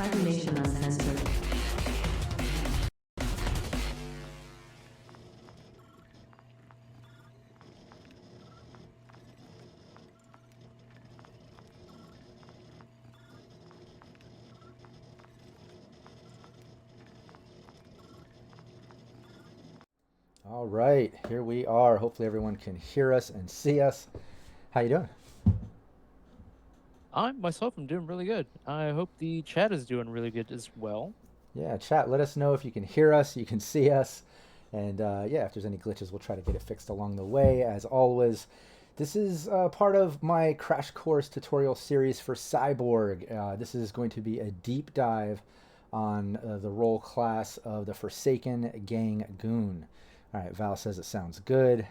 Cybernation Uncensored. All right, here we are. Hopefully everyone can hear us and see us. How you doing? I myself am doing really good. I hope the chat is doing really good as well. Yeah, chat. Let us know if you can hear us, you can see us, and yeah, if there's any glitches, we'll try to get it fixed along the way. As always, this is part of my crash course tutorial series for Cyborg. This is going to be a deep dive on the role class of the Forsaken Gang Goon. All right, Val says it sounds good.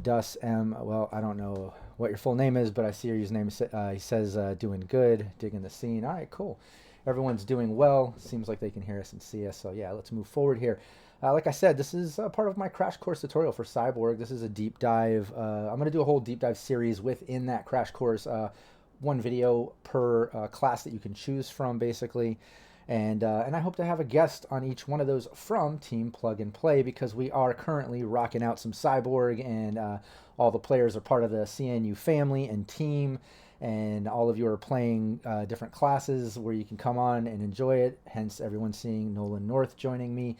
Dus M. Well, I don't know what your full name is, but I see your username. He says doing good, digging the scene. All right, cool. Everyone's doing well. Seems like they can hear us and see us. So yeah, let's move forward here. Like I said, this is part of my crash course tutorial for Cyborg. This is a deep dive. I'm going to do a whole deep dive series within that crash course. One video per class that you can choose from, basically. And I hope to have a guest on each one of those from Team Plug and Play, because we are currently rocking out some Cyborg, and all the players are part of the CNU family and team, and all of you are playing different classes where you can come on and enjoy it. Hence, everyone seeing Nolan North joining me,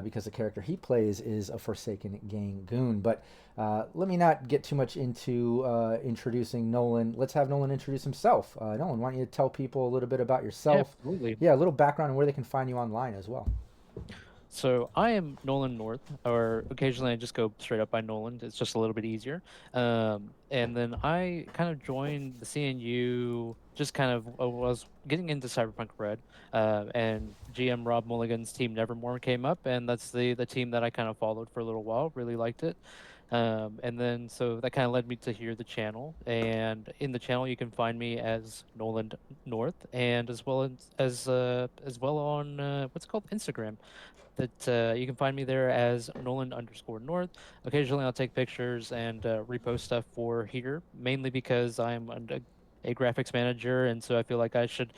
because the character he plays is a Forsaken Gang Goon. But let me not get too much into introducing Nolan. Let's have Nolan introduce himself. Nolan, why don't you tell people a little bit about Yeah, yourself? absolutely. Yeah, a little background on where they can find you online as well. So I am Nolan North, or occasionally I just go straight up by Nolan. It's just a little bit easier. And then I kind of joined the CNU, just kind of was getting into Cyberpunk Red, and GM Rob Mulligan's team Nevermore came up, and that's the team that I kind of followed for a little while. Really liked it. And then so that kind of led me to hear the channel, and in the channel you can find me as Nolan North, and as well on what's it called, Instagram, that you can find me there as Nolan_North. Occasionally, I'll take pictures and repost stuff for here, mainly because I'm a graphics manager, and so I feel like I should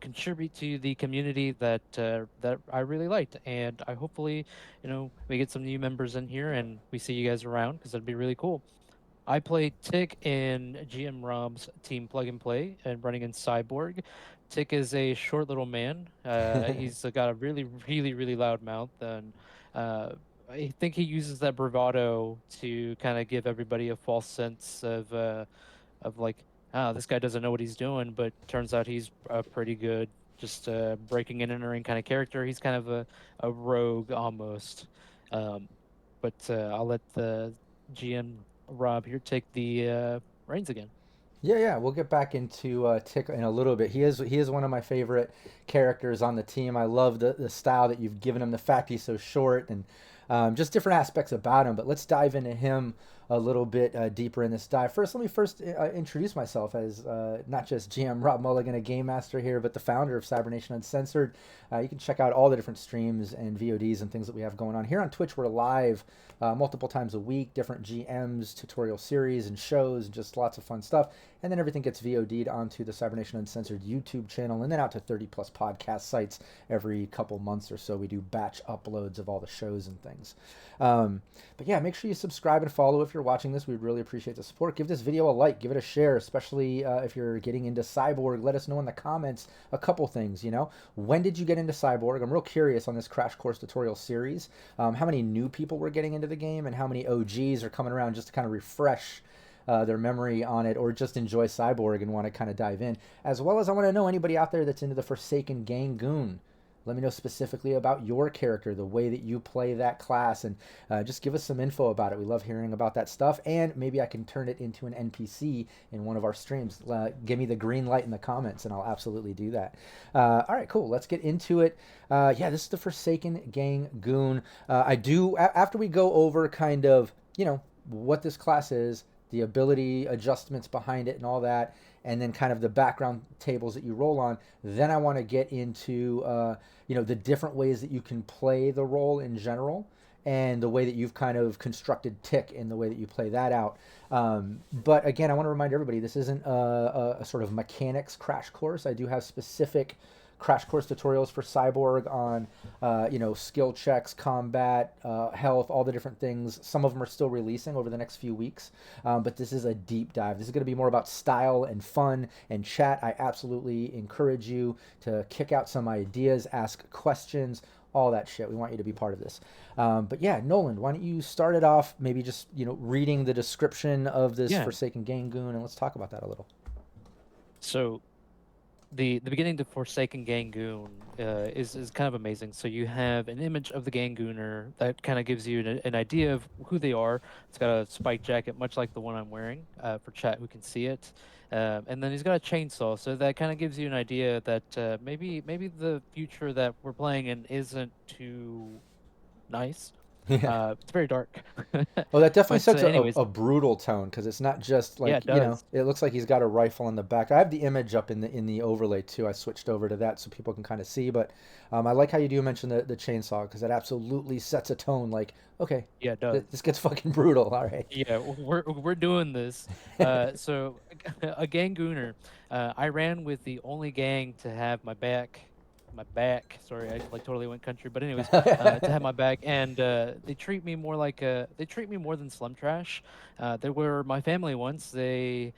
contribute to the community that I really liked. And I hopefully, we get some new members in here and we see you guys around, because that'd be really cool. I play Tick in GM Rob's team Plug and Play and running in Cyborg. Tick is a short little man. He's got a really, really, really loud mouth, and uh, I think he uses that bravado to kind of give everybody a false sense of like, ah, this guy doesn't know what he's doing, but turns out he's a pretty good, just breaking and entering kind of character. He's kind of a rogue almost. Um, but I'll let the GM Rob here take the reins again. Yeah, yeah, we'll get back into Tick in a little bit. He is one of my favorite characters on the team. I love the style that you've given him, the fact he's so short, and just different aspects about him. But let's dive into him a little bit deeper in this dive. First, let me introduce myself as not just GM Rob Mulligan, a game master here, but the founder of Cybernation Uncensored. You can check out all the different streams and VODs and things that we have going on here on Twitch. We're live multiple times a week, different GMs, tutorial series, and shows, just lots of fun stuff. And then everything gets VOD'd onto the Cybernation Uncensored YouTube channel, and then out to 30 plus podcast sites every couple months or so. We do batch uploads of all the shows and things. But yeah, make sure you subscribe and follow if you're watching this. We'd really appreciate the support. Give this video a like, give it a share, especially if you're getting into Cyborg. Let us know in the comments a couple things, When did you get into Cyborg? I'm real curious on this Crash Course tutorial series. How many new people were getting into the game, and how many OGs are coming around just to kind of refresh their memory on it, or just enjoy Cyborg and want to kind of dive in. As well as I want to know anybody out there that's into the Forsaken Gang Goon. Let me know specifically about your character, the way that you play that class, and just give us some info about it. We love hearing about that stuff, and maybe I can turn it into an NPC in one of our streams. Give me the green light in the comments, and I'll absolutely do that. All right, cool. Let's get into it. Yeah, this is the Forsaken Gang Goon. After we go over kind of, what this class is, the ability adjustments behind it and all that, and then kind of the background tables that you roll on, then I want to get into the different ways that you can play the role in general, and the way that you've kind of constructed Tick in the way that you play that out. But again, I want to remind everybody, this isn't a sort of mechanics crash course. I do have specific crash course tutorials for Cyborg on, skill checks, combat, health, all the different things. Some of them are still releasing over the next few weeks, but this is a deep dive. This is going to be more about style and fun and chat. I absolutely encourage you to kick out some ideas, ask questions, all that shit. We want you to be part of this. But yeah, Nolan, why don't you start it off? Maybe just reading the description of this Yeah. Forsaken Goon, and let's talk about that a little. So the beginning to Forsaken Gangoon is kind of amazing. So you have an image of the Gangooner that kind of gives you an idea of who they are. It's got a spike jacket, much like the one I'm wearing, for chat who can see it. And then he's got a chainsaw, so that kind of gives you an idea that maybe the future that we're playing in isn't too nice. Yeah. It's very dark. Well, that definitely But sets anyways, a brutal tone because it's not just yeah, like it does. it looks like he's got a rifle in the back. I have the image up in the overlay too. I switched over to that so people can kind of see. But I like how you do mention the chainsaw because that absolutely sets a tone. Like, okay, Yeah, it does. this gets fucking brutal. All right. Yeah, we're doing this. So a gangooner. I ran with the only gang to have my back. My back. Sorry, I like totally went country. But anyways, to have my back, and they treat me more like they treat me more than slum trash. They were my family once. Well,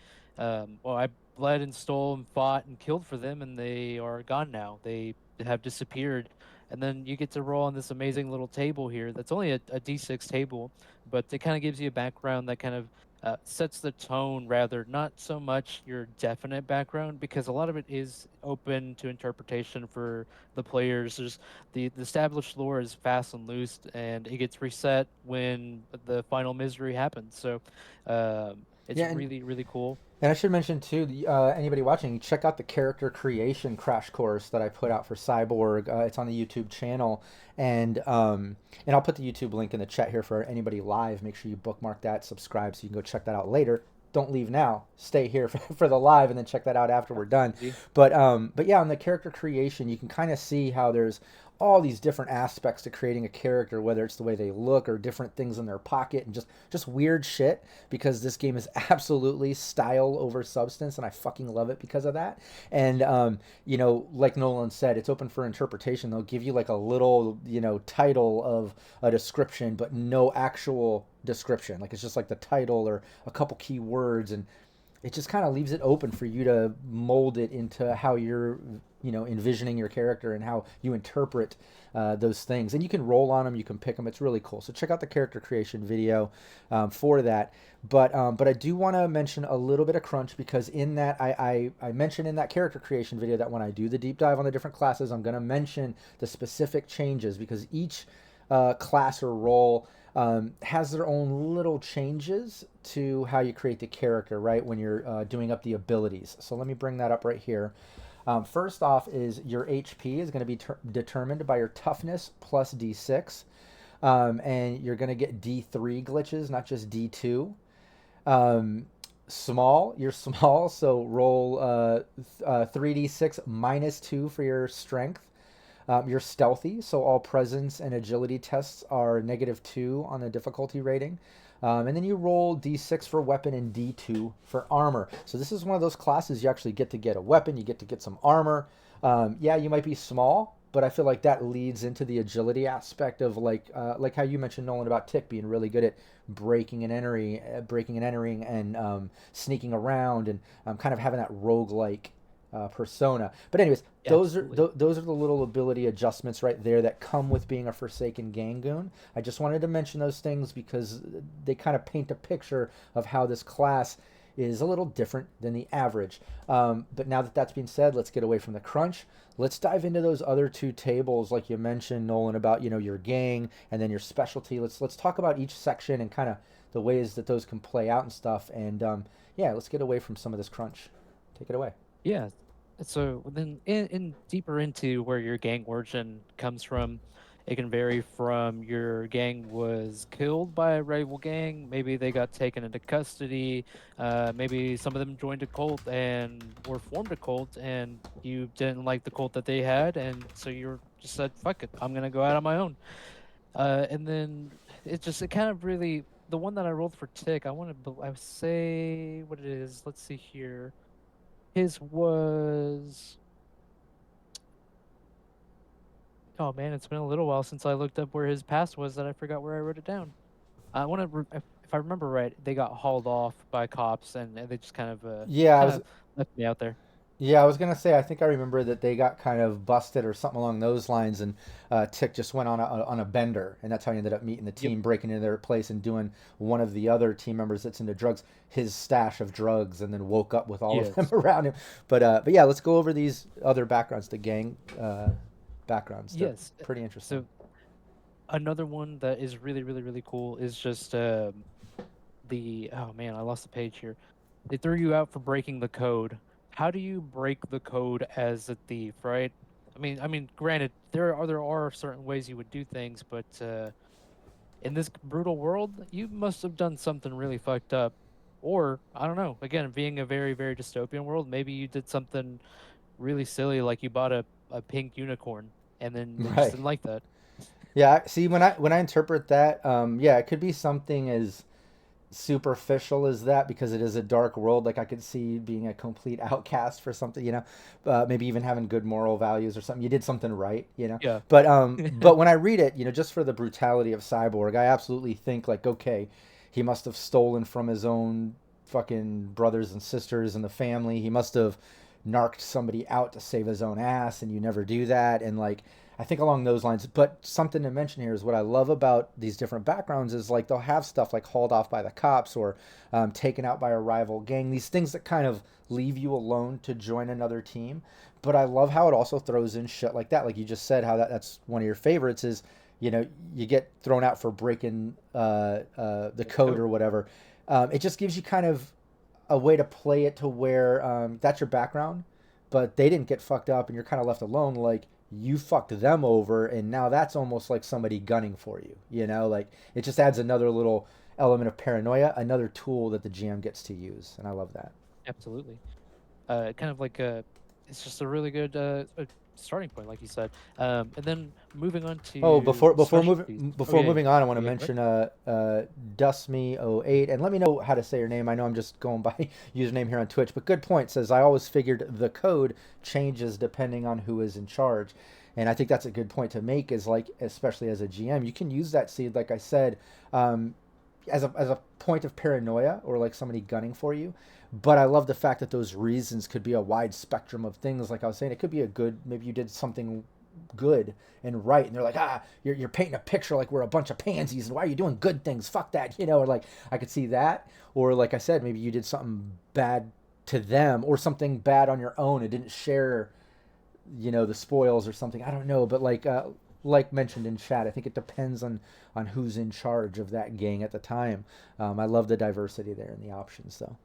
I bled and stole and fought and killed for them, and they are gone now. They have disappeared. And then you get to roll on this amazing little table here. That's only a D6 table, but it kind of gives you a background that kind of sets the tone rather, not so much your definite background, because a lot of it is open to interpretation for the players. There's the established lore is fast and loose, and it gets reset when the final misery happens. So it's Yeah, really, really cool. and I should mention too, anybody watching, check out the character creation crash course that I put out for Cyborg. It's on the YouTube channel, and I'll put the YouTube link in the chat here for anybody live. Make sure you bookmark that, subscribe, so you can go check that out later. Don't leave now. Stay here for the live, and then check that out after we're done. See? But yeah, on the character creation, you can kind of see how there's all these different aspects to creating a character, whether it's the way they look or different things in their pocket and just weird shit, because this game is absolutely style over substance, and I fucking love it because of that. And like Nolan said, it's open for interpretation. They'll give you like a little title of a description, but no actual description. Like it's just like the title or a couple key words, and it just kind of leaves it open for you to mold it into how you're envisioning your character and how you interpret those things. And you can roll on them, you can pick them. It's really cool. So check out the character creation video for that. But I do want to mention a little bit of crunch, because in that I mentioned in that character creation video that when I do the deep dive on the different classes, I'm going to mention the specific changes, because each class or role has their own little changes to how you create the character, right, when you're doing up the abilities. So let me bring that up right here. First off is your HP is going to be determined by your toughness plus D6. And you're going to get D3 glitches, not just D2. You're small, so roll 3D6 minus 2 for your strength. You're stealthy, so all presence and agility tests are -2 on the difficulty rating. And then you roll d6 for weapon and d2 for armor. So this is one of those classes you actually get to get a weapon, you get to get some armor. Yeah, you might be small, but I feel like that leads into the agility aspect of like how you mentioned, Nolan, about Tick being really good at breaking and entering, and sneaking around, and kind of having that roguelike persona. But anyways, Yeah, absolutely. those are the little ability adjustments right there that come with being a Forsaken Gangoon. I just wanted to mention those things because they kind of paint a picture of how this class is a little different than the average. But now that that's been said, let's get away from the crunch. Let's dive into those other two tables, like you mentioned, Nolan, about your gang and then your specialty. Let's talk about each section and kind of the ways that those can play out and stuff. And yeah, let's get away from some of this crunch. Take it away. Yeah. So then in deeper into where your gang origin comes from, it can vary from your gang was killed by a rival gang, maybe they got taken into custody, maybe some of them joined a cult and or formed a cult, and you didn't like the cult that they had, and so you just said, fuck it, I'm gonna go out on my own. And then it kind of really, the one that I rolled for Tick, I would say what it is. Let's see here. His was Oh man, it's been a little while since I looked up where his past was that I forgot where I wrote it down. I want to, if I remember right, they got hauled off by cops and they just Yeah, I kind was of left me out there. Yeah, I was gonna say I think I remember that they got kind of busted or something along those lines, and Tick just went on a bender, and that's how he ended up meeting the Yep. team, breaking into their place and doing one of the other team members that's into drugs, his stash of drugs, and then woke up with all of them Yes. around him. But yeah, let's go over these other backgrounds, the gang backgrounds. They're Yes. pretty interesting. So another one that is really, really, really cool is just the oh man, I lost the page here. They threw you out for breaking the code. How do you break the code as a thief, right? I mean, granted, there are certain ways you would do things, but in this brutal world, you must have done something really fucked up. Or, I don't know, again, being a very, very dystopian world, maybe you did something really silly, like you bought a pink unicorn, and then they just Right. didn't like that. Yeah. See, when I interpret that, yeah, it could be something as superficial as that because it is a dark world. Like I could see being a complete outcast for something, maybe even having good moral values or something. You did something right, you know. Yeah. But when I read it, just for the brutality of Cyborg, I absolutely think like, okay, he must have stolen from his own fucking brothers and sisters and the family. He must have narked somebody out to save his own ass, and you never do that. And like, I think along those lines. But something to mention here is what I love about these different backgrounds is like they'll have stuff like hauled off by the cops or taken out by a rival gang. These things that kind of leave you alone to join another team. But I love how it also throws in shit like that. Like you just said, how that's one of your favorites is, you get thrown out for breaking the The code code. or whatever. It just gives you kind of a way to play it to where that's your background, but they didn't get fucked up and you're kind of left alone. Like you fucked them over, and now that's almost like somebody gunning for you. Like it just adds another little element of paranoia, another tool that the GM gets to use, and I love that. Absolutely. Kind of like it's just a really good starting point, like you said. And then moving on Oh, to before specialties. moving Oh before yeah, yeah, moving on, I want to yeah. Go ahead. mention Dustme08, and let me know how to say your name. I know I'm just going by username here on Twitch, but good point. Says I always figured the code changes depending on who is in charge, and I think that's a good point to make. Is like especially as a GM, you can use that seed, like I said, um, as a point of paranoia or like somebody gunning for you. But I love the fact that those reasons could be a wide spectrum of things. Like I was saying, it could be a good, maybe you did something good and right, and they're like, you're painting a picture like we're a bunch of pansies, and why are you doing good things? Fuck that, or like I could see that, or like I said, maybe you did something bad to them or something bad on your own and didn't share, the spoils or something. I don't know, but like mentioned in chat, I think it depends on who's in charge of that gang at the time. I love the diversity there and the options, though.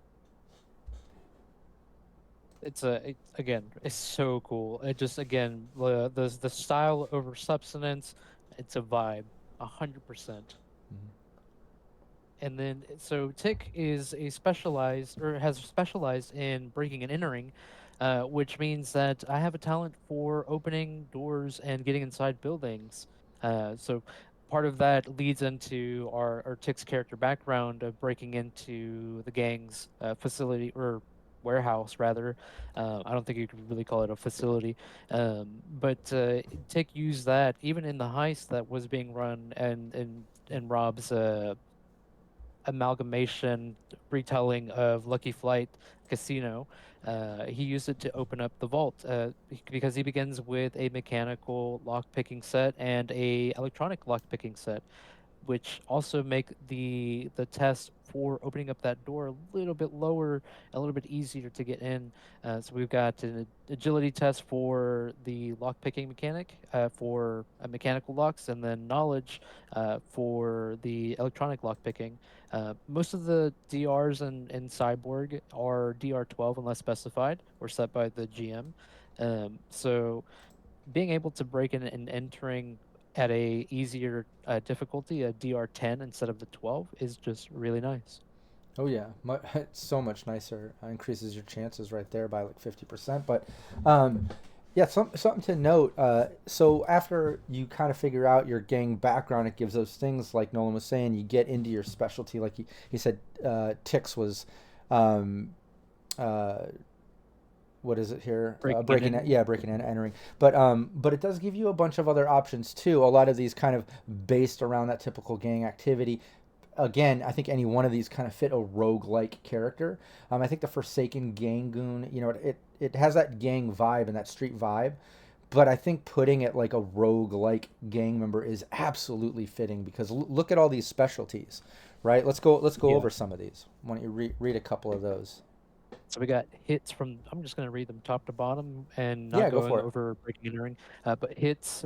Again, it's so cool. It just again the style over substance. It's a vibe, 100%. And then so Tick is a specialized or has specialized in breaking and entering, which means that I have a talent for opening doors and getting inside buildings. So part of that leads into our Tick's character background of breaking into the gang's facility or warehouse rather. I don't think you could really call it a facility, but Tick used that even in the heist that was being run and Rob's amalgamation retelling of Lucky Flight Casino. He used it to open up the vault because he begins with a mechanical lock picking set and a electronic lock picking set, which also make the test for opening up that door a little bit lower, a little bit easier to get in. So we've got an agility test for the lock picking mechanic for mechanical locks, and then knowledge for the electronic lock picking. Most of the DRs in Cyborg are DR 12 unless specified or set by the GM. So being able to break in and entering at a easier difficulty, a DR 10 instead of the 12, is just really nice. Oh yeah, it's so much nicer. Increases your chances right there by like 50%. But yeah, something to note. So after you kind of figure out your gang background, it gives those things like Nolan was saying. You get into your specialty, like he said. Tix was um, uh, what is it here? Breaking and Breaking, entering. yeah, breaking and entering. But it does give you a bunch of other options too. A lot of these kind of based around that typical gang activity. Again, I think any one of these kind of fit a rogue-like character. I think the Forsaken Gang Goon, it has that gang vibe and that street vibe, but I think putting it like a rogue-like gang member is absolutely fitting because look at all these specialties, right? Let's go Yeah. over some of these. Why don't you read a couple of those? So we got hits from. I'm just going to read them top to bottom and not Yeah, go going for it. over breaking and entering. But hits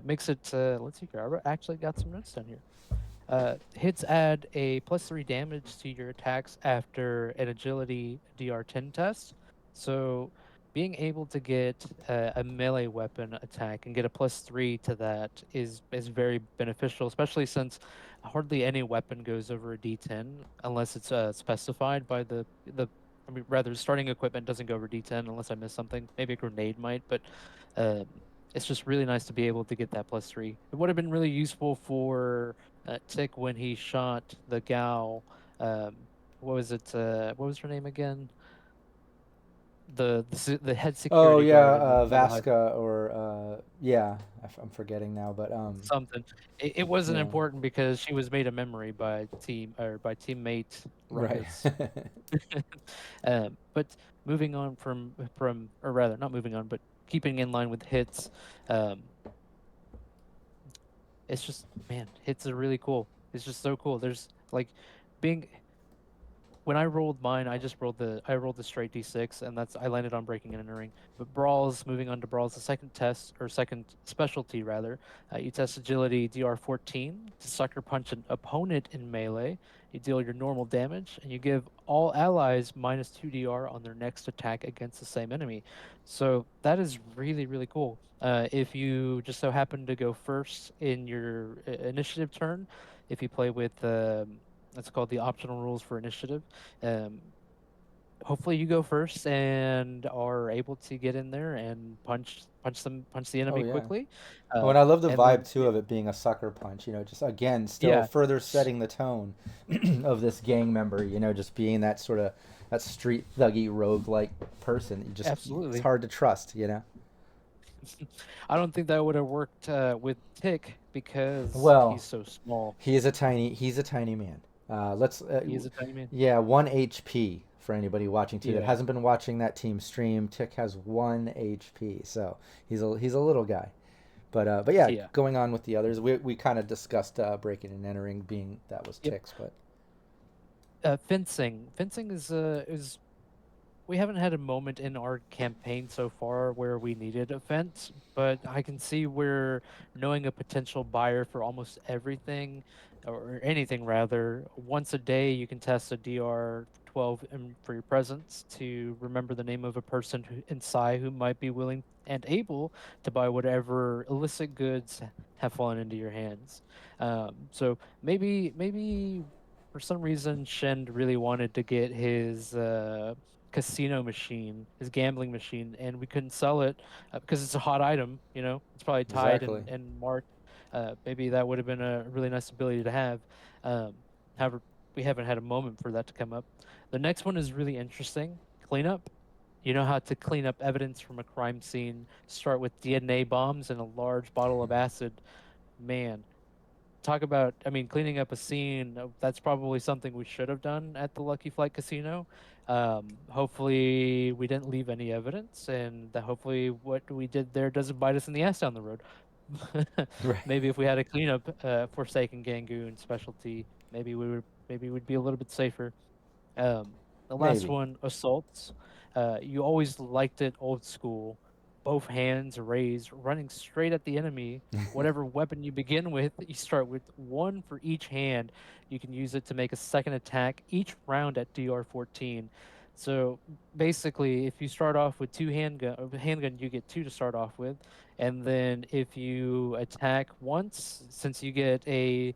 makes it. Let's see here. I actually got some notes down here. Hits add a +3 damage to your attacks after an agility DR10 test. So being able to get a melee weapon attack and get a +3 to that is very beneficial, especially since hardly any weapon goes over a D10 unless it's specified by the. I mean, rather, starting equipment doesn't go over D10 unless I miss something. Maybe a grenade might, but um, it's just really nice to be able to get that +3. It would have been really useful for Tick when he shot the gal. What was it? What was her name again? The head Oh security yeah, guard in the high Vasca or yeah, I'm forgetting now, but something. It wasn't yeah, important because she was made a memory by teammate right. Ruckus. But moving on from or rather not moving on, but keeping in line with hits. Um, it's just man, hits are really cool. It's just so cool. There's like being when I rolled mine, I rolled the straight d6, and that's I landed on breaking and entering. But brawls, moving on to brawls, the second test or second specialty rather, you test agility DR14 to sucker punch an opponent in melee. You deal your normal damage, and you give all allies -2 DR on their next attack against the same enemy. So that is really really cool. If you just so happen to go first in your initiative turn, if you play with that's called the optional rules for initiative. Um, hopefully you go first and are able to get in there and punch the Oh enemy yeah. quickly, Oh, and I love the and vibe then too of it being a sucker punch. Just again, still yeah, further setting the tone of this gang member. Just being that sort of that street thuggy rogue like person. It's absolutely. hard to trust. I don't think that would have worked with Tick because he's Well, so small. he's a tiny man. Let's He is a tiny man. yeah, 1 HP for anybody watching too that Yeah, hasn't been watching that team stream. Tick has 1 HP, so he's a little guy. But yeah, yeah. going on with the others, we kind of discussed breaking and entering being that was Yep. Tick's, but Fencing is we haven't had a moment in our campaign so far where we needed a fence, but I can see where knowing a potential buyer for almost everything, or anything rather, once a day you can test a DR12 for your presence to remember the name of a person inside who might be willing and able to buy whatever illicit goods have fallen into your hands. So maybe for some reason Shend really wanted to get his casino machine, his gambling machine, and we couldn't sell it because it's a hot item. It's probably tied exactly. and marked. Maybe that would have been a really nice ability to have. However, we haven't had a moment for that to come up. The next one is really interesting. Cleanup. You know how to clean up evidence from a crime scene. Start with DNA bombs and a large bottle of acid. Man, talk about, I mean, cleaning up a scene. That's probably something we should have done at the Lucky Flight Casino. Hopefully we didn't leave any evidence, and that hopefully what we did there doesn't bite us in the ass down the road. Right. Maybe if we had a cleanup Forsaken Gangoon specialty, maybe we'd be a little bit safer. The last Maybe. one, assaults. You always liked it old school, both hands raised, running straight at the enemy. Whatever weapon you begin with, you start with one for each hand. You can use it to make a second attack each round at DR14. So basically, if you start off with handgun, you get two to start off with, and then if you attack once, since you get a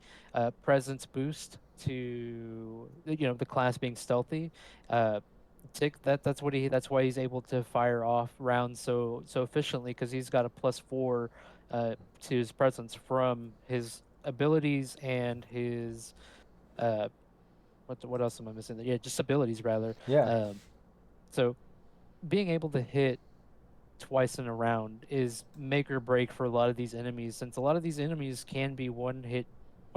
presence boost to the class being stealthy, uh, Tick that's why he's able to fire off rounds so efficiently because he's got a +4 to his presence from his abilities and his uh what else am I missing? Yeah, just abilities rather. Yeah. Um, so being able to hit twice in a round is make or break for a lot of these enemies, since a lot of these enemies can be one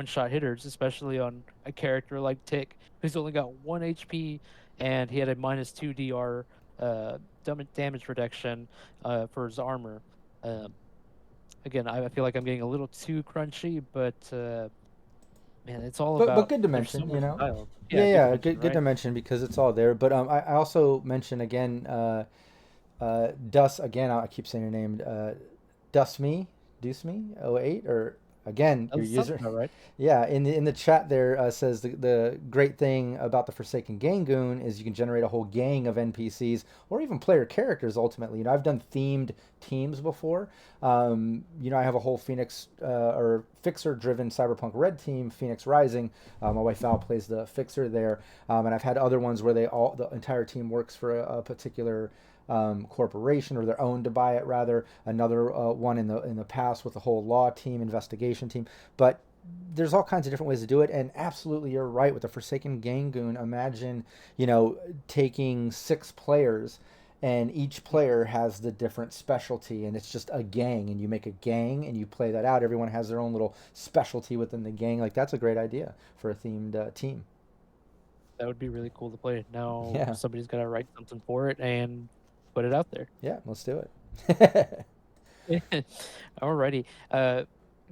shot hitters, especially on a character like Tick, who's only got 1 HP and he had a -2 DR damage reduction for his armor. Um, Again, I feel like I'm getting a little too crunchy, but man, it's all But about good to there's so mention, much style. Yeah, Yeah, good to yeah, mention, good right? to mention because it's all there. But I also mention again, Dus again. I keep saying your name, Dust Me 08 or again your That sounds user. about right. Yeah, in the chat there says the great thing about the Forsaken Gang Goon is you can generate a whole gang of NPCs or even player characters ultimately. I've done themed teams before. I have a whole Phoenix or Fixer driven Cyberpunk Red team, Phoenix Rising. My wife Val plays the Fixer there, and I've had other ones where the entire team works for a particular corporation or they're owned by it rather. Another one in the past with the whole law team, investigation team. But there's all kinds of different ways to do it, and absolutely you're right with the Forsaken Gangoon. Imagine, taking 6 players, and each player has the different specialty, and it's just a gang, and you make a gang and you play that out. Everyone has their own little specialty within the gang. Like that's a great idea for a themed team. That would be really cool to play. Now Yeah, somebody's got to write something for it and put it out there. yeah, let's do it. Alrighty.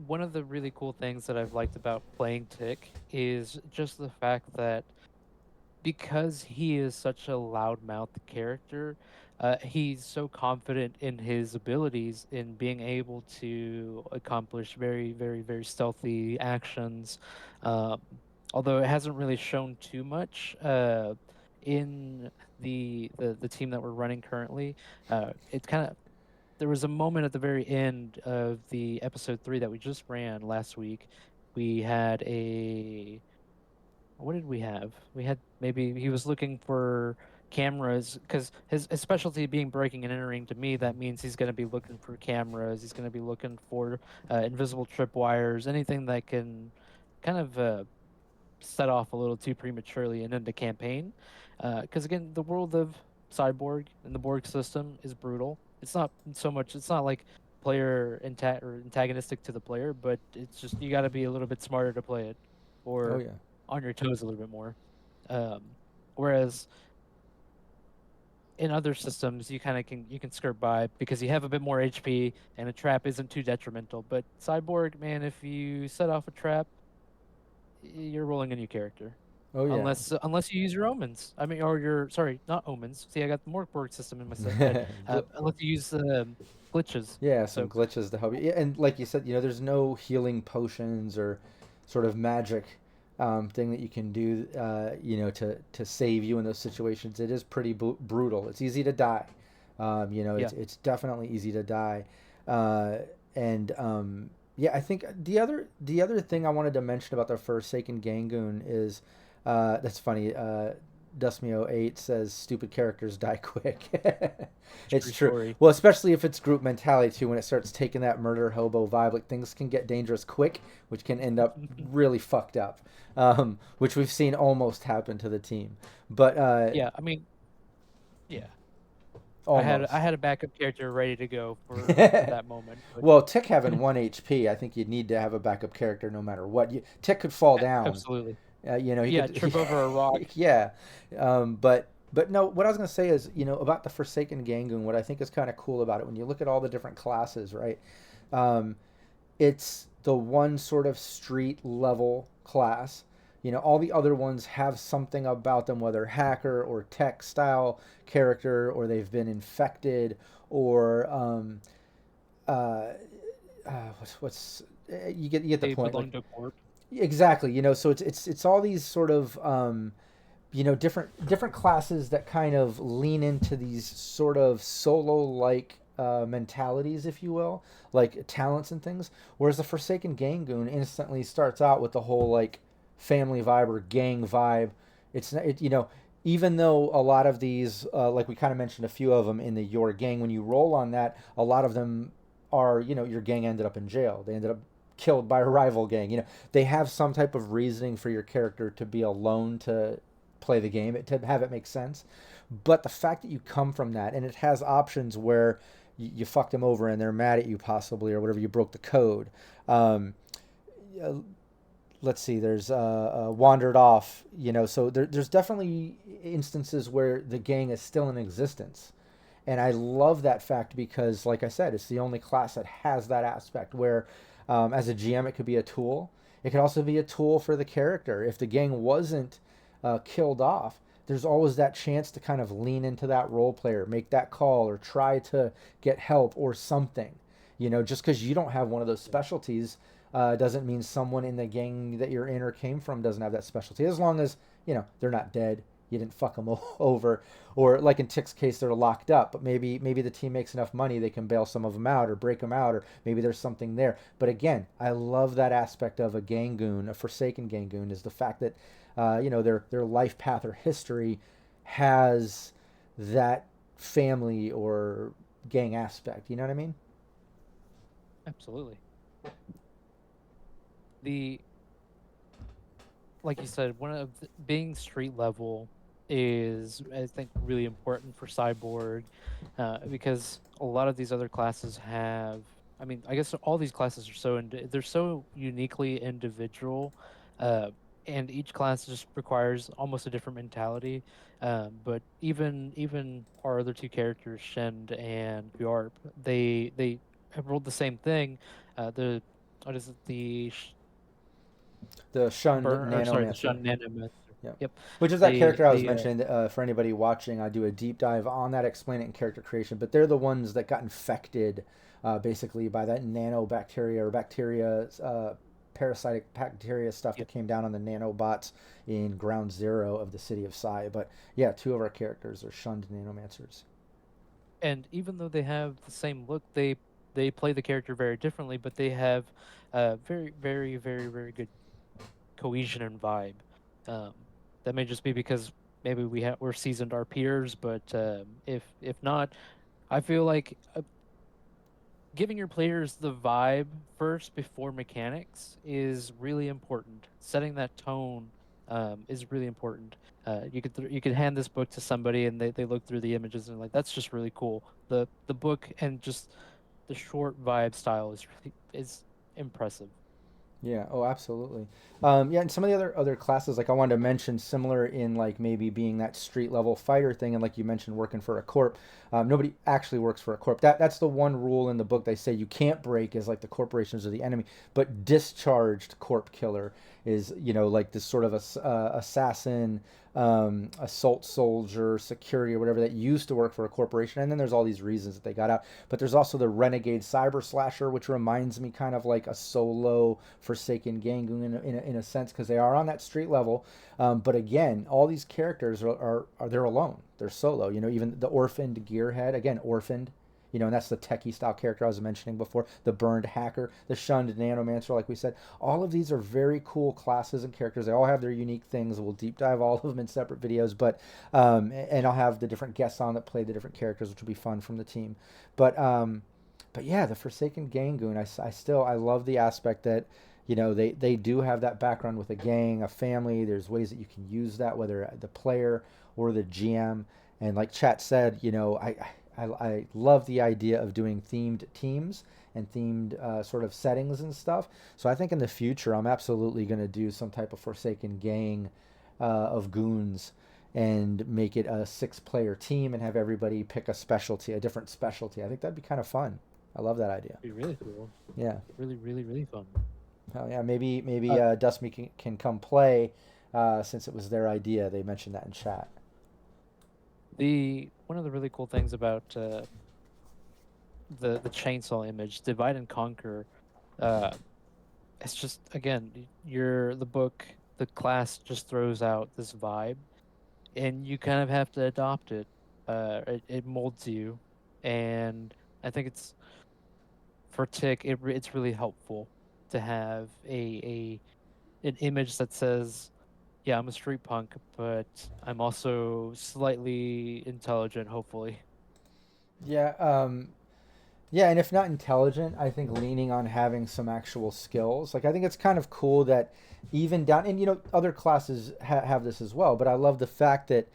One of the really cool things that I've liked about playing Tick is just the fact that because he is such a loudmouth character, he's so confident in his abilities in being able to accomplish very, very, very stealthy actions. Um, Although it hasn't really shown too much in the team that we're running currently. It kind of There was a moment at the very end of the episode 3 that we just ran last week. We had a What did we have? We had maybe he was looking for cameras because his specialty being breaking and entering. To me, that means he's going to be looking for cameras. He's going to be looking for invisible tripwires, anything that can kind of set off a little too prematurely and end the campaign. Because again, the world of Cyborg and the Borg system is brutal. It's not so much. It's not like or antagonistic to the player, but it's just you got to be a little bit smarter to play it, Oh or yeah. on your toes a little bit more. Um, Whereas in other systems, you can skirt by because you have a bit more HP and a trap isn't too detrimental. But Cyborg, man, if you set off a trap, you're rolling a new character. Oh yeah. Unless you use your omens. I mean, or your sorry, not omens. See, I got the Morkborg system in my head. Unless you use glitches. Yeah, some So glitches to help you. Yeah, and like you said, there's no healing potions or sort of magic thing that you can do, to save you in those situations. It is pretty brutal. It's easy to die. yeah, It's definitely easy to die. Uh, and yeah, I think the other thing I wanted to mention about the Forsaken Gangoon is that's funny. Dustmio8 says stupid characters die quick. It's true true. story. Well, especially if it's group mentality too, when it starts taking that murder hobo vibe, like things can get dangerous quick, which can end up really fucked up, which we've seen almost happen to the team. But Yeah, I mean, yeah. I almost. had a backup character ready to go for that moment, but Well, Tick having 1 HP, I think you'd need to have a backup character no matter what. Tick could fall down. absolutely. He Yeah, could, trip over a rock. yeah. But no, what I was gonna say is, about the Forsaken Gangoon. What I think is kind of cool about it, when you look at all the different classes, right? Um, it's the one sort of street level class. All the other ones have something about them, whether hacker or tech style character, or they've been infected, or uh, what's you get the They point. Like belong to Corp. exactly, so it's all these sort of different classes that kind of lean into these sort of solo like mentalities, if you will, like talents and things. Whereas the Forsaken Gangoon instantly starts out with the whole like family vibe or gang vibe. Even though a lot of these, like we kind of mentioned a few of them in the Your Gang, when you roll on that, a lot of them are, your gang ended up in jail. They ended up killed by a rival gang. They have some type of reasoning for your character to be alone to play the game, to have it make sense. But the fact that you come from that, and it has options where you fucked them over and they're mad at you possibly, or whatever, you broke the code. Um, uh, let's see, there's wandered off, so there's definitely instances where the gang is still in existence. And I love that fact because, like I said, it's the only class that has that aspect where, as a GM, it could be a tool. It could also be a tool for the character. If the gang wasn't killed off, there's always that chance to kind of lean into that role player, make that call, or try to get help or something. Just because you don't have one of those specialties doesn't mean someone in the gang that you're in or came from doesn't have that specialty. As long as they're not dead, you didn't fuck them over, or like in Tick's case, they're locked up. But maybe the team makes enough money they can bail some of them out or break them out, or maybe there's something there. But again, I love that aspect of a Gangoon, a Forsaken Gangoon, is the fact that their life path or history has that family or gang aspect. You know what I mean? Absolutely. The Like you said, being street level is, I think, really important for cyborg, because a lot of these other classes have. I mean, I guess all these classes are they're so uniquely individual, uh, and each class just requires almost a different mentality. But even our other two characters, Shend and Bjarp, they have rolled the same thing. The what is it? The shunned The nanomancer. Shun Nanomancer. Yeah. Yep. Which is that They character I was they mentioning. For anybody watching, I do a deep dive on that, explain it in character creation. But they're the ones that got infected, basically, by that nanobacteria or bacteria, parasitic bacteria stuff that Yep. came down on the nanobots in Ground Zero of the city of Psy. But yeah, two of our characters are shunned nanomancers. And even though they have the same look, they play the character very differently, but they have very very very very good cohesion and vibe. Um, that may just be because maybe we're seasoned our peers, but if not, I feel like giving your players the vibe first before mechanics is really important. Setting that tone is really important. You could hand this book to somebody and they look through the images and like that's just really cool. The book and just the short vibe style is impressive. Yeah. Oh, absolutely. Yeah, and some of the other classes, like I wanted to mention, similar in like maybe being that street level fighter thing, and like you mentioned, working for a corp. Nobody actually works for a corp. That's the one rule in the book they say you can't break, is like the corporations are the enemy. But discharged corp killer is like this sort of assassin, assault soldier, security, or whatever that used to work for a corporation. And then there's all these reasons that they got out. But there's also the renegade cyber slasher, which reminds me kind of like a solo Forsaken Gangoon in a sense, because they are on that street level. But again, all these characters are they're alone. They're solo. Even the orphaned gearhead, again, orphaned. And that's the techie style character I was mentioning before. The burned hacker, the shunned nanomancer, like we said. All of these are very cool classes and characters. They all have their unique things. We'll deep dive all of them in separate videos, and I'll have the different guests on that play the different characters, which will be fun from the team. But yeah, the Forsaken Gangoon, I love the aspect that they do have that background with a gang, a family. There's ways that you can use that, whether the player or the GM. And like Chat said, I love the idea of doing themed teams and themed sort of settings and stuff. So I think in the future, I'm absolutely going to do some type of Forsaken gang of goons and make it a 6-player team and have everybody pick a different specialty. I think that'd be kind of fun. I love that idea. Be really cool. Yeah. Really really really fun. Oh yeah. Maybe Uh, Dustme can come play since it was their idea. They mentioned that in chat. the One of the really cool things about the chainsaw image, divide and conquer, uh, it's just again the book, the class just throws out this vibe and you kind of have to adopt it. It molds you, and I think for Tick it's really helpful to have an image that says, yeah, I'm a street punk, but I'm also slightly intelligent, hopefully. Yeah. Yeah, and if not intelligent, I think leaning on having some actual skills. Like I think it's kind of cool that even down, and other classes have this as well. But I love the fact that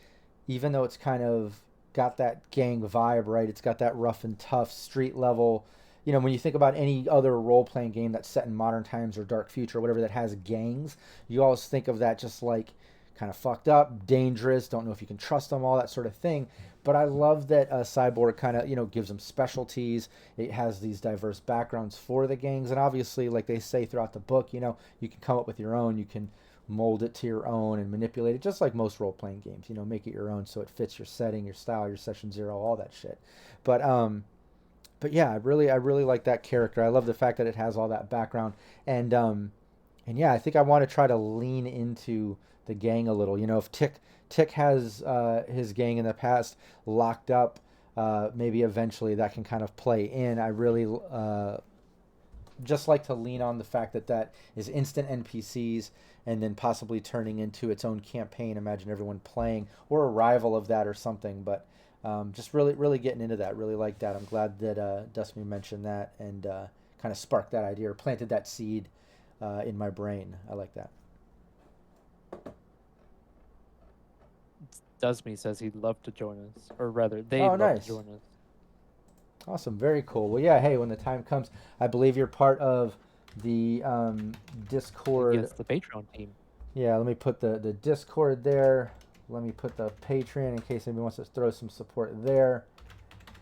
even though it's kind of got that gang vibe, right? It's got that rough and tough street level. When you think about any other role playing game that's set in modern times or dark future or whatever that has gangs, you always think of that just like kind of fucked up, dangerous, don't know if you can trust them, all that sort of thing. But I love that Cyborg kind of gives them specialties. It has these diverse backgrounds for the gangs, and obviously, like they say throughout the book, you can come up with your own. You can mold it to your own and manipulate it, just like most role playing games. Make it your own so it fits your setting, your style, your session zero, all that shit. But but yeah, I really like that character. I love the fact that it has all that background, and yeah, I think I want to try to lean into the gang a little. If Tick has his gang in the past locked up, maybe eventually that can kind of play in. I really just like to lean on the fact that that is instant NPCs and then possibly turning into its own campaign. Imagine everyone playing or a rival of that or something. But just really getting into that. Really like that. I'm glad that Dusty mentioned that and kind of sparked that idea or planted that seed in my brain. I like that. Dusme says he'd love to join us, or rather, they'd Oh, love to nice. join us. Awesome. Very cool. Well, yeah, hey, when the time comes, I believe you're part of the Discord. Yes, the Patreon team. Yeah, let me put the Discord there. Let me put the Patreon in case anybody wants to throw some support there.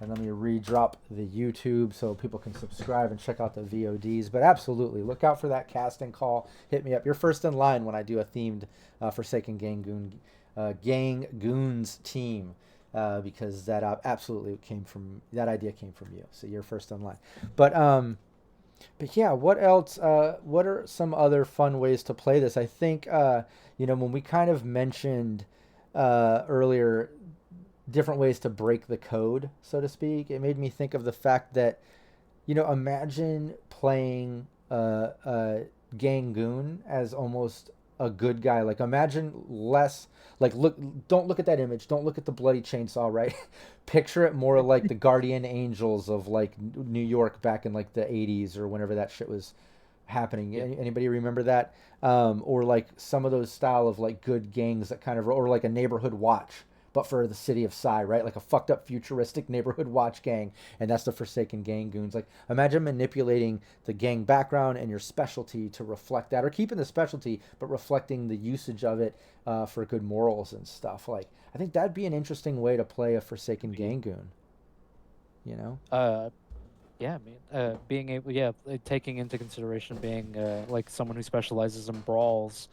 And let me re-drop the YouTube so people can subscribe and check out the VODs. But absolutely, look out for that casting call. Hit me up. You're first in line when I do a themed Forsaken Gang Goons team. Because that absolutely came from that idea came from you. So you're first in line. But but yeah, what else? What are some other fun ways to play this? I think when we kind of mentioned earlier different ways to break the code, so to speak, it made me think of the fact that imagine playing Gang Goon as almost a good guy. Like imagine less like don't look at that image. Don't look at the bloody chainsaw, right? Picture it more like the guardian angels of like New York back in like the 80s or whenever that shit was happening. Yeah. Anybody remember that? Or like some of those style of like good gangs that kind of or like a neighborhood watch but for the city of Psy, right? Like a fucked up futuristic neighborhood watch gang, and that's the Forsaken Gang Goons. Like imagine manipulating the gang background and your specialty to reflect that, or keeping the specialty but reflecting the usage of it for good morals and stuff. Like I think that'd be an interesting way to play a Forsaken We, Gang Goon. You know? uh, yeah, man. Being able, yeah, taking into consideration being like someone who specializes in brawls,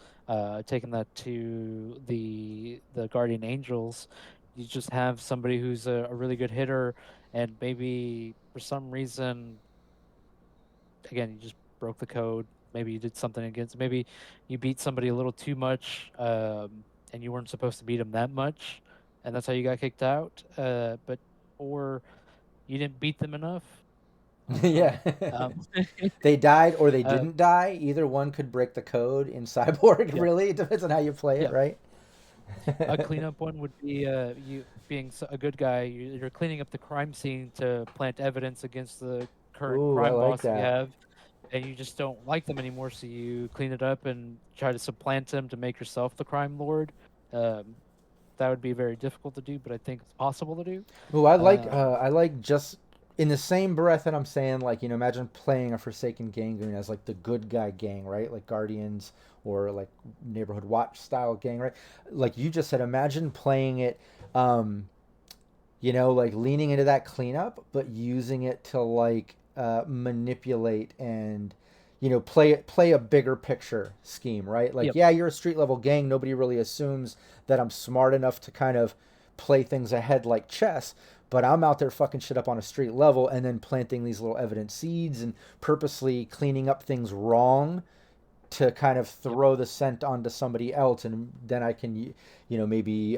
taking that to the Guardian Angels, you just have somebody who's a really good hitter, and maybe for some reason, again, you just broke the code. Maybe you did something against. Maybe you beat somebody a little too much, and you weren't supposed to beat them that much, and that's how you got kicked out. But or you didn't beat them enough. I don't Yeah. know. They died or they Uh, didn't die. Either one could break the code in Cyborg. yeah, Really, it depends on how you play it, yeah. right? A cleanup one would be you being a good guy. You're cleaning up the crime scene to plant evidence against the current Ooh, I crime like boss that you that. have, and you just don't like them anymore. So you clean it up and try to supplant them to make yourself the crime lord. Um, that would be very difficult to do, but I think it's possible to do. Ooh, Um, I like just in the same breath that I'm saying like imagine playing a Forsaken Gangoon as like the good guy gang, right? Like Guardians or like Neighborhood Watch style gang, right? Like you just said, imagine playing it, um, like leaning into that cleanup, but using it to like manipulate and play a bigger picture scheme, right? Like yep. yeah, you're a street level gang. Nobody really assumes that I'm smart enough to kind of play things ahead like chess. But I'm out there fucking shit up on a street level and then planting these little evident seeds and purposely cleaning up things wrong to kind of Yep. throw the scent onto somebody else, and then I can, maybe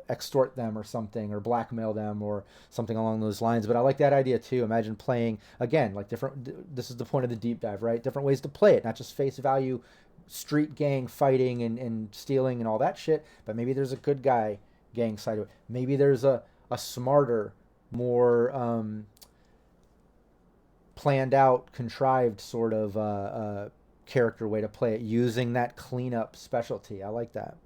extort them or something, or blackmail them, or something along those lines. But I like that idea too. Imagine playing again, like different. This is the point of the deep dive, right? Different ways to play it, not just face value, street gang fighting and stealing and all that shit. But maybe there's a good guy gang side of it. Maybe there's a smarter, more planned out, contrived sort of character way to play it, using that cleanup specialty. I like that.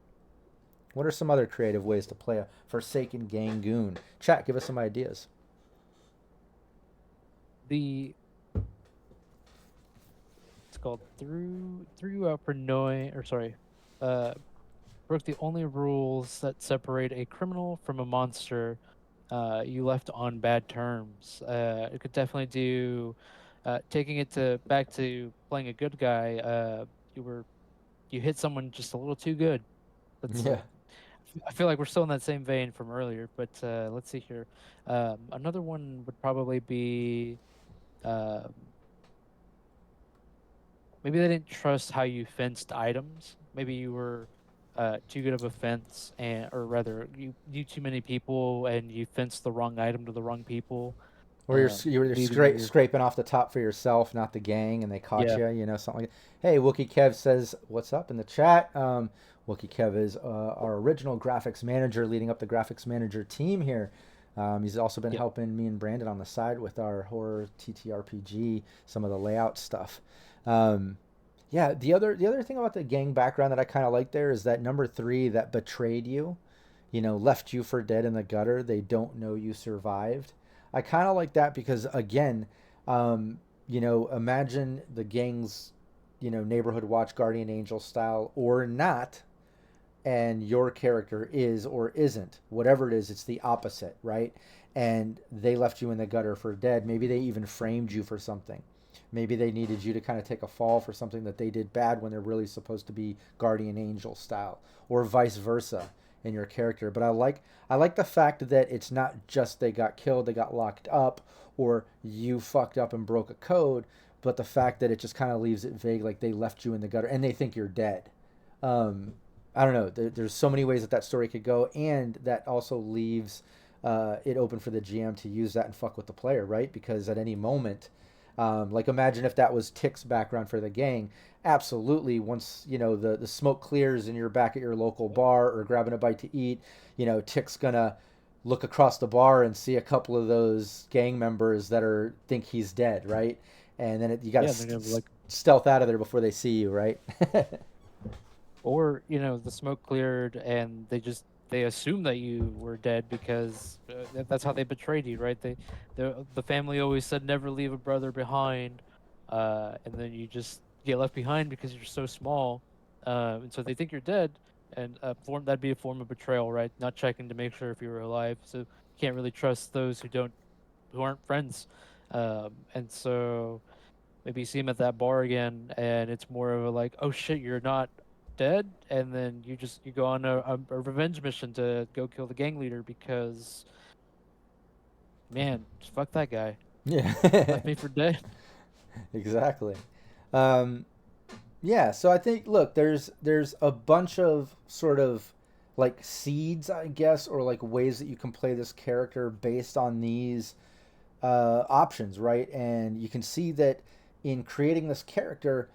What are some other creative ways to play a Forsaken Gang Goon? Chat, give us some ideas. The It's called threw out for knowing, or sorry, uh, broke the only rules that separate a criminal from a monster. You left on bad terms. It could definitely do. Taking it to back to playing a good guy. You were you hit someone just a little too good. That's Yeah. I feel like we're still in that same vein from earlier, but let's see here. Another one would probably be um, maybe they didn't trust how you fenced items. Maybe you were too good of a fence, and or rather, you knew too many people and you fenced the wrong item to the wrong people, Or you're leaving your scraping off the top for yourself, not the gang, and they caught yeah. you. You know, something like. Hey, Wookie Kev says, "What's up in the chat?" Wookie Kev is our original graphics manager, leading up the graphics manager team here. He's also been Yep. helping me and Brandon on the side with our horror ttrpg, some of the layout stuff. Um, yeah, the other thing about the gang background that I kind of like there is that number three that betrayed you, left you for dead in the gutter. They don't know you survived. I kind of like that because again, imagine the gang's, neighborhood watch guardian angel style or not, and your character is or isn't. Whatever it is, it's the opposite, right? And they left you in the gutter for dead. Maybe they even framed you for something. Maybe they needed you to kind of take a fall for something that they did bad when they're really supposed to be guardian angel style, or vice versa in your character. But I like the fact that it's not just they got killed, they got locked up, or you fucked up and broke a code, but the fact that it just kind of leaves it vague, like they left you in the gutter and they think you're dead. Um, I don't know. There's so many ways that story could go, and that also leaves it open for the GM to use that and fuck with the player, right? Because at any moment, like imagine if that was Tick's background for the gang. Absolutely, once the smoke clears and you're back at your local bar or grabbing a bite to eat, Tick's gonna look across the bar and see a couple of those gang members that think he's dead, right? And then you got to Yeah, they're gonna be like, stealth out of there before they see you, right? or the smoke cleared and they assume that you were dead because that's how they betrayed you, right? The family always said never leave a brother behind, and then you just get left behind because you're so small, and so they think you're dead, and that'd be a form of betrayal, right? Not checking to make sure if you were alive, so you can't really trust those who aren't friends, and so maybe you see him at that bar again, and it's more of a like, oh shit, you're not dead, and then you go on a revenge mission to go kill the gang leader because man, fuck that guy, Yeah. left me for dead. Exactly. Um, yeah, so I think look, there's a bunch of sort of like seeds, I guess, or like ways that you can play this character based on these options, right? And you can see that in creating this character,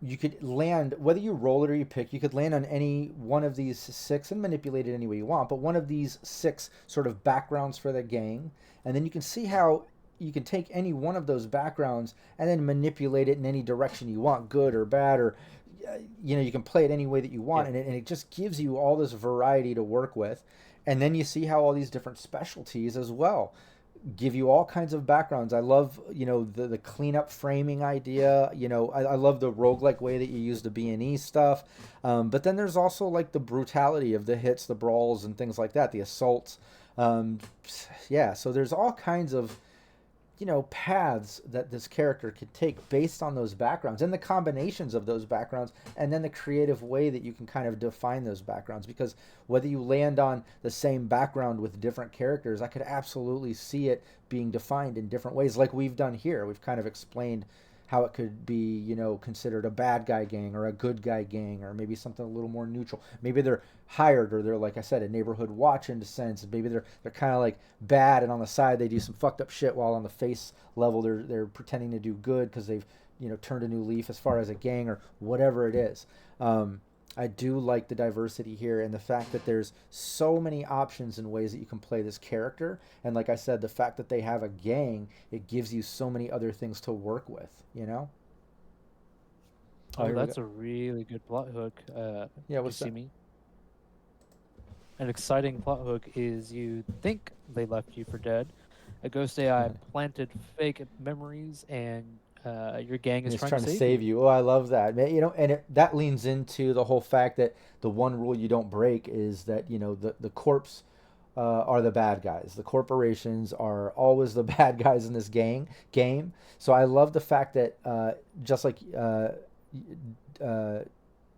you could land, whether you roll it or you pick, you could land on any one of these six and manipulate it any way you want, but one of these six sort of backgrounds for the gang. And then you can see how you can take any one of those backgrounds and then manipulate it in any direction you want, good or bad, or you can play it any way that you want, Yeah, and it just gives you all this variety to work with. And then you see how all these different specialties as well give you all kinds of backgrounds. I love, the cleanup framing idea. I love the roguelike way that you use the B&E stuff. But then there's also like the brutality of the hits, the brawls, and things like that, the assaults. Um, yeah, so there's all kinds of paths that this character could take based on those backgrounds and the combinations of those backgrounds, and then the creative way that you can kind of define those backgrounds, because whether you land on the same background with different characters, I could absolutely see it being defined in different ways, like we've done here. We've kind of explained how it could be, considered a bad guy gang or a good guy gang, or maybe something a little more neutral. Maybe they're hired, or they're, like I said, a neighborhood watch in a sense. Maybe they're kind of like bad, and on the side they do some fucked up shit, while on the face level they're pretending to do good because they've turned a new leaf as far as a gang or whatever it is. I do like the diversity here and the fact that there's so many options and ways that you can play this character. And like I said, the fact that they have a gang, it gives you so many other things to work with, you know? Oh, Oh, here we go. that's a really good plot hook. Yeah, Do you what's see that? me? An exciting plot hook is you think they left you for dead. A ghost AI planted fake memories, and your gang And is it's trying to trying to save you. save you. Oh, I love that. You know, and that leans into the whole fact that the one rule you don't break is that, you know, the corpse are the bad guys. The corporations are always the bad guys in this game. So I love the fact that just like uh,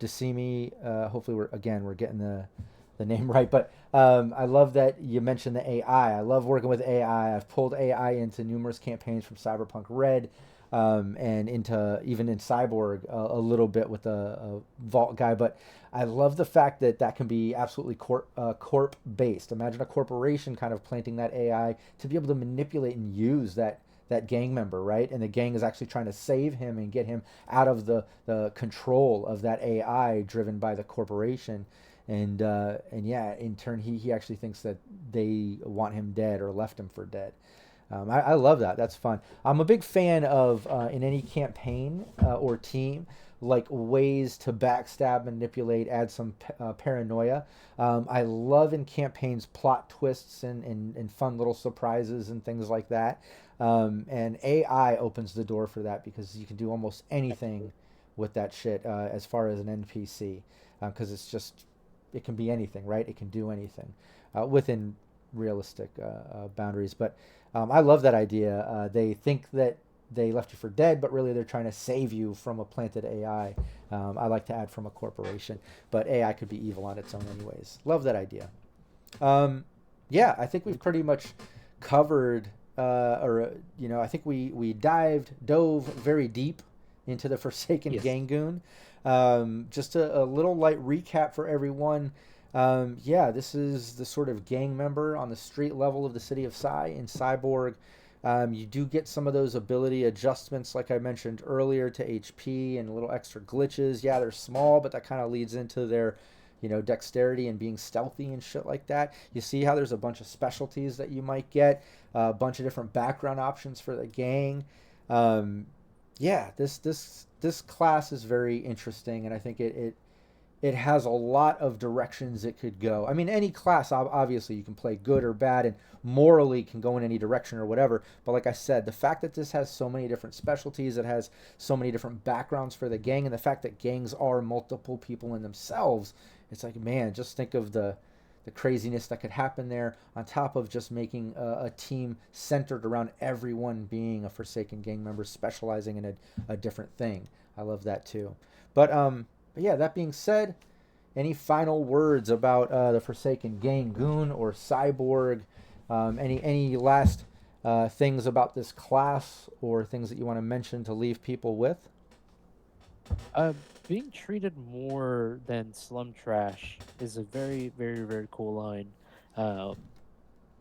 Decimi, hopefully we're getting the name right, but I love that you mentioned the AI. I love working with AI. I've pulled AI into numerous campaigns from Cyberpunk Red. And into even in Cyborg a little bit with a vault guy, but I love the fact that that can be absolutely corp based. Imagine a corporation kind of planting that AI to be able to manipulate and use that gang member, right? And the gang is actually trying to save him and get him out of the control of that AI driven by the corporation. And yeah, in turn, he actually thinks that they want him dead or left him for dead. I love that. That's fun. I'm a big fan of in any campaign or team, like ways to backstab, manipulate, add some paranoia. I love in campaigns plot twists and fun little surprises and things like that. And AI opens the door for that because you can do almost anything with that shit as far as an NPC because it's just it can be anything, right? It can do anything within realistic boundaries. But I love that idea. They think that they left you for dead, but really they're trying to save you from a planted AI. I like to add from a corporation, but AI could be evil on its own, anyways. Love that idea. Um, yeah, I think we've pretty much covered, or you know, I think we dove very deep into the Forsaken Yes. Gangoon. Just a little light recap for everyone. Yeah, this is the sort of gang member on the street level of the city of Psy in Cyborg. You do get some of those ability adjustments, like I mentioned earlier, to HP and little extra glitches. Yeah, they're small, but that kind of leads into their, you know, dexterity and being stealthy and shit like that. You see how there's a bunch of specialties that you might get, a bunch of different background options for the gang. Um, yeah, this class is very interesting, and I think it has a lot of directions it could go. I mean, any class, obviously, you can play good or bad and morally can go in any direction or whatever. But like I said, the fact that this has so many different specialties, it has so many different backgrounds for the gang, and the fact that gangs are multiple people in themselves, it's like, man, just think of the craziness that could happen there on top of just making a team centered around everyone being a Forsaken gang member specializing in a different thing. I love that too. But yeah, that being said, any final words about the Forsaken Gang, Goon, or Cyborg? Any last things about this class or things that you want to mention to leave people with? Uh, Being treated more than slum trash is a very, very, very cool line.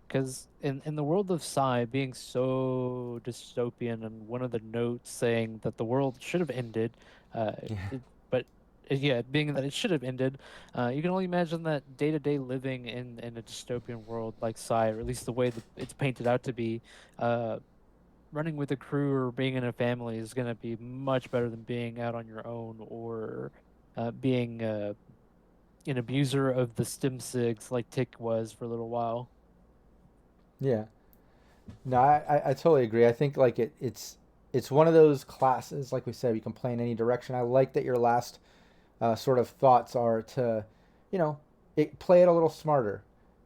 Because in the world of sci, being so dystopian, and one of the notes saying that the world should have ended, uh, Yeah, but yeah, being that it should have ended, you can only imagine that day-to-day living in a dystopian world like sci, or at least the way that it's painted out to be, uh, running with a crew or being in a family is going to be much better than being out on your own, or being an abuser of the stim sigs like Tick was for a little while. yeah. No, I totally agree. I think like it's one of those classes, like we said, you can play in any direction. I like that your last sort of thoughts are to, you know, play it a little smarter.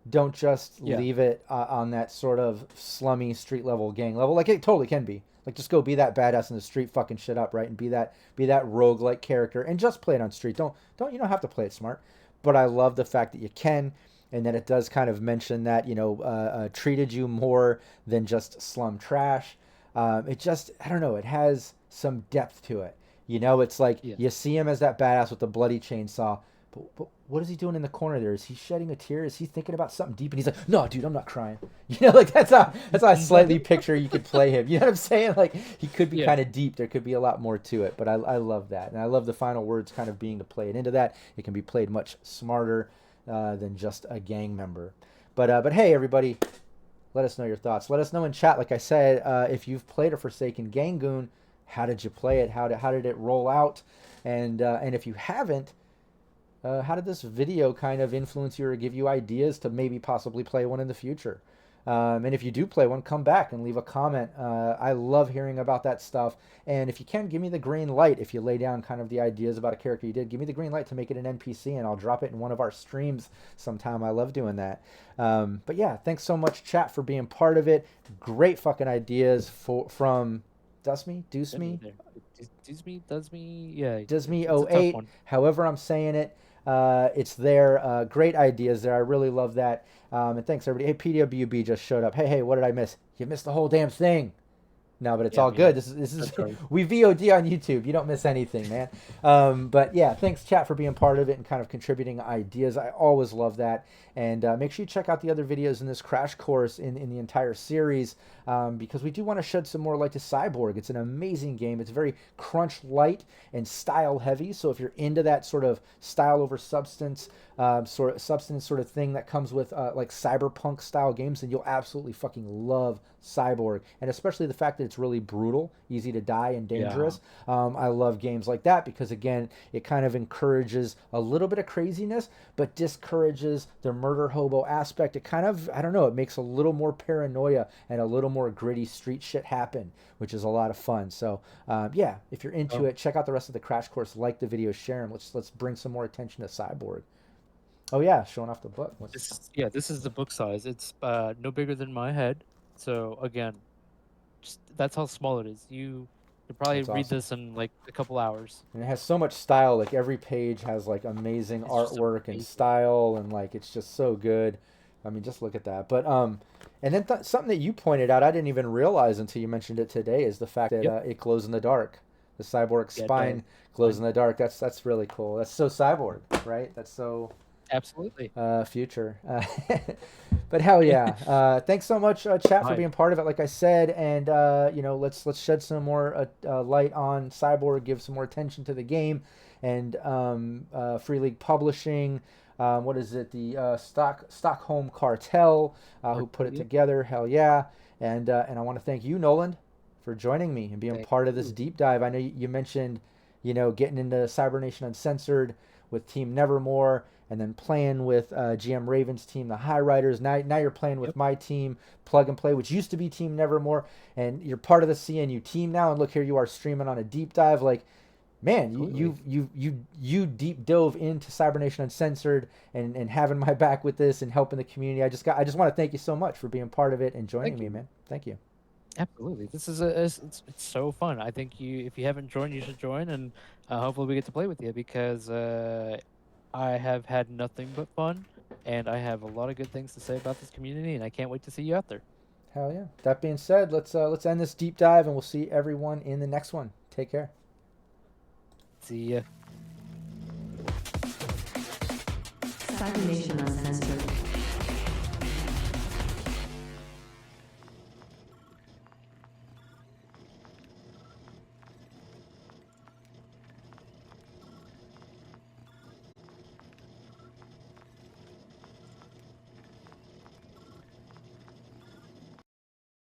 Don't just Yeah. leave it on that sort of slummy street level gang level. Like it totally can be. Like just go be that badass in the street, fucking shit up, right? And be that rogue like character, and just play it on street. Don't you don't have to play it smart. But I love the fact that you can, and that it does kind of mention that treated you more than just slum trash. It just I don't know. It has some depth to it. You know, it's like Yes. you see him as that badass with the bloody chainsaw, but what is he doing in the corner there? Is he shedding a tear? Is he thinking about something deep? And he's like, no, dude, I'm not crying. You know, like that's how I slightly picture you could play him. You know what I'm saying? Like he could be Yeah. kind of deep. There could be a lot more to it. But I love that, and I love the final words kind of being to play it into that. It can be played much smarter than just a gang member. But hey, everybody, let us know your thoughts. Let us know in chat. Like I said, if you've played a Forsaken Gang Goon, how did you play it? How did it roll out? And if you haven't, how did this video kind of influence you or give you ideas to maybe possibly play one in the future? And if you do play one, come back and leave a comment. I love hearing about that stuff. And if you can, give me the green light. If you lay down kind of the ideas about a character you did, give me the green light to make it an NPC, and I'll drop it in one of our streams sometime. I love doing that. But yeah, thanks so much, chat, for being part of it. Great fucking ideas from Dusme? Dusme? Does me? Yeah. Disney It's a tough 08, one. however I'm saying it. It's there. Great ideas there. I really love that. And thanks, everybody. Hey, PWB just showed up. Hey, what did I miss? You missed the whole damn thing. No, but it's Yeah, all yeah. good. This is That's right. we VOD on YouTube. You don't miss anything, man. But yeah, thanks chat for being part of it and kind of contributing ideas. I always love that. And make sure you check out the other videos in this crash course in the entire series, because we do want to shed some more light to Cyborg. It's an amazing game. It's very crunch light and style heavy. So if you're into that sort of style over substance, sort of thing that comes with like cyberpunk style games, then you'll absolutely fucking love Cyborg. And especially the fact that it's really brutal, easy to die, and dangerous. I love games like that because, again, it kind of encourages a little bit of craziness but discourages the murder hobo aspect. It kind of, I don't know, it makes a little more paranoia and a little more gritty street shit happen, which is a lot of fun. So yeah, if you're into it, check out the rest of the crash course, like the video, share them. Let's bring some more attention to Cyborg. Oh yeah, showing off the book. This is the book size. It's no bigger than my head. So again, just that's how small it is. You could probably That's read awesome. this in like a couple hours. And it has so much style. Like every page has like amazing It's just artwork and amazing. style, and like it's just so good. I mean, just look at that. But and then something that you pointed out, I didn't even realize until you mentioned it today, is the fact that Yep. it glows in the dark. The cyborg Yeah, it does. spine glows Fine. in the dark. That's really cool. That's so cyborg, right? That's so Absolutely. future. But hell yeah! Thanks so much, chat, for Right. being part of it. Like I said, and you know, let's shed some more light on Cyborg, give some more attention to the game, and Free League Publishing. What is it? The Stockholm Cartel, who put it Yep. together. Hell yeah! And I want to thank you, Nolan, for joining me and being Thank part of this you. deep dive. I know you mentioned, you know, getting into Cyber Nation Uncensored with Team Nevermore, and then playing with GM Raven's team, the High Riders. Now you're playing with Yep. my team, Plug and Play, which used to be Team Nevermore, and you're part of the CNU team now. And look, here you are streaming on a deep dive. Like, man, Absolutely. you deep dove into Cybernation Uncensored and having my back with this and helping the community. I just want to thank you so much for being part of it and joining Thank me, you. man. Thank you. Absolutely. This is it's so fun. I think if you haven't joined, you should join, and hopefully we get to play with you because I have had nothing but fun, and I have a lot of good things to say about this community, and I can't wait to see you out there. Hell yeah. That being said, let's end this deep dive, and we'll see everyone in the next one. Take care. See ya. Cyber Nation Uncensored.